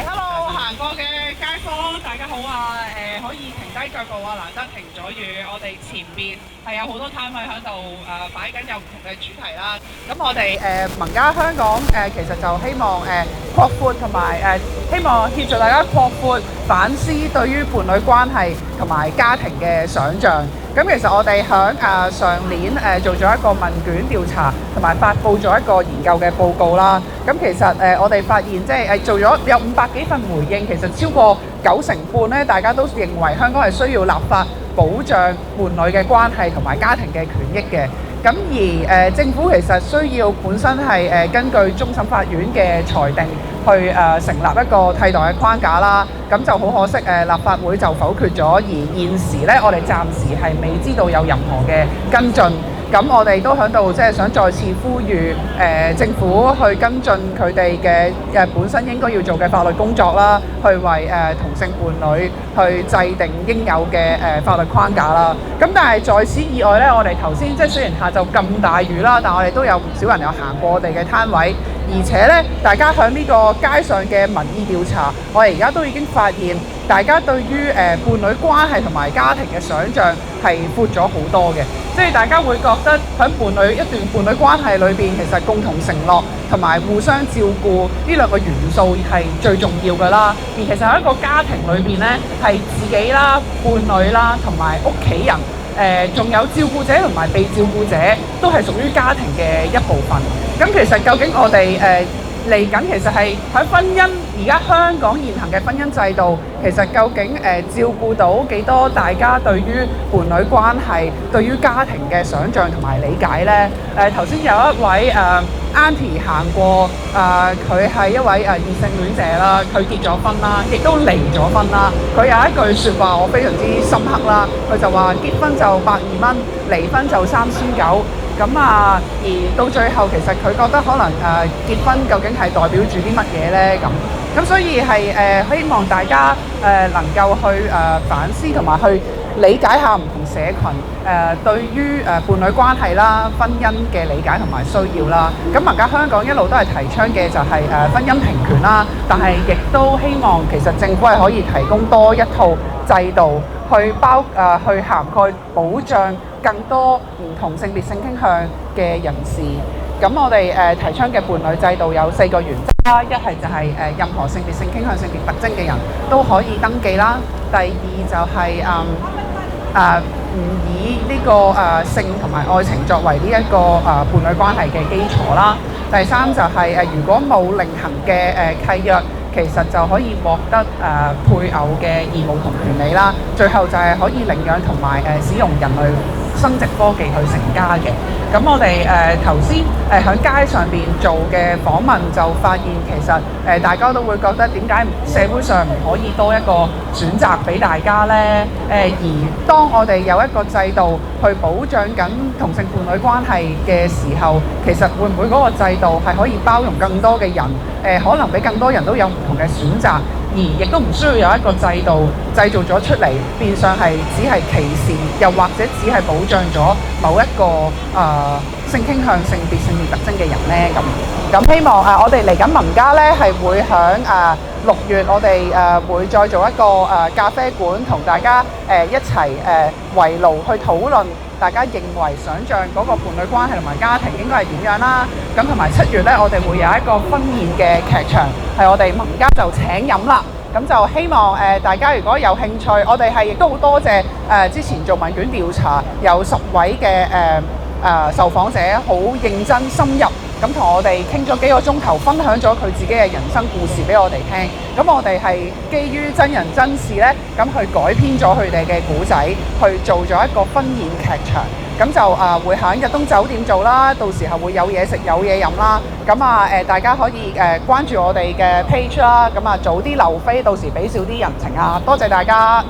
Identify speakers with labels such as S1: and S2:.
S1: Hello，行過嘅街坊，大家好啊！可以停低腳步啊，難得停咗雨。我哋前面係有好多攤位喺度擺緊有唔同嘅主題啦。咁我哋盟家香港其實就希望擴闊同埋希望協助大家擴闊反思對於伴侶關係同埋家庭嘅想像。咁其實我哋喺上年做咗一個問卷調查，同埋發布咗一個研究嘅報告啦。咁其實我哋發現即係做咗有500幾份回應，其實超過90%咧，大家都認為香港係需要立法保障伴侶嘅關係同埋家庭嘅權益嘅。咁而政府其實需要本身係根據終審法院嘅裁定去成立一個替代嘅框架啦。咁就好可惜立法會就否決咗，而現時咧我哋暫時係未知道有任何嘅跟進。咁我哋都喺度即係想再次呼籲政府去跟進佢哋嘅本身應該要做嘅法律工作啦，去為同性伴侶去制定應有嘅法律框架啦。咁但係在此以外咧，我哋頭先即係雖然下晝咁大雨啦，但我哋都有唔少人有行過我哋嘅攤位，而且咧大家喺呢個街上嘅民意調查，我哋而家都已經發現大家對於伴侶關係同埋家庭嘅想像係闊咗好多嘅。即係大家會覺得喺一段伴侶關係裏邊，其實共同承諾同埋互相照顧呢兩個元素係最重要㗎啦。而其實喺一個家庭裏邊呢，係自己啦、伴侶啦同埋屋企人，仲有照顧者同埋被照顧者，都係屬於家庭嘅一部分。咁其實究竟我哋嚟緊其實係喺婚姻，而家香港現行嘅婚姻制度，其實究竟照顧到幾多大家對於伴侶關係、對於家庭嘅想像同埋理解呢？頭先有一位Auntie 行過，佢係一位異性戀者啦，佢結咗婚啦，亦都離咗婚啦。佢有一句説話我非常之深刻啦，佢就話結婚就120蚊，離婚就3900。咁而到最後其實佢覺得可能結婚究竟係代表住啲乜嘢呢？咁所以係希望大家能夠去反思同埋去理解下唔同社群對於伴侶關係啦、婚姻嘅理解同埋需要啦。咁而家香港一路都係提倡嘅就係婚姻平權啦，但係亦都希望其實政府係可以提供多一套制度去涵蓋保障更多唔同性別性傾向嘅人士。咁我哋提倡嘅伴侶制度有4個原則啦，一係就係任何性別性傾向、性別特徵嘅人都可以登記啦。第二就係唔以呢個性同埋愛情作為呢一個伴侶關係嘅基礎啦。第三就係如果冇另行嘅契約，其實就可以獲得配偶嘅義務同權利啦。最後就係可以領養同埋使用人類生殖科技去成家嘅。咁我哋頭先喺街上邊做嘅訪問就發現，其實大家都會覺得點解社會上唔可以多一個選擇俾大家呢？而當我哋有一個制度去保障緊同性伴侶關係嘅時候，其實會唔會嗰個制度係可以包容更多嘅人？可能俾更多人都有唔同嘅選擇，而亦都唔需要有一個制度製造咗出嚟，變相係只係歧視，又或者只係保障咗某一個性傾向、性別特徵嘅人呢？咁希望我哋嚟緊盟家呢係會響6月，我哋會再做一個咖啡館，同大家一齊圍爐去討論大家認為想像嗰個伴侶關係同埋家庭應該係點樣啦。咁同埋7月呢，我哋會有一個婚宴嘅劇場，係我哋盟家就請飲啦。咁就希望大家如果有興趣，我哋係亦都好多謝之前做問卷調查有10位嘅受訪者好認真深入，咁同我哋傾咗幾個鐘頭，分享咗佢自己嘅人生故事俾我哋聽。咁我哋係基於真人真事呢，咁去改編咗佢哋嘅故仔，去做咗一個婚宴劇場。咁就會喺日東酒店做啦，到時候會有嘢食有嘢飲啦。咁大家可以關注我哋嘅 page 啦。咁早啲留飛，到時俾少啲人情啊！多謝大家。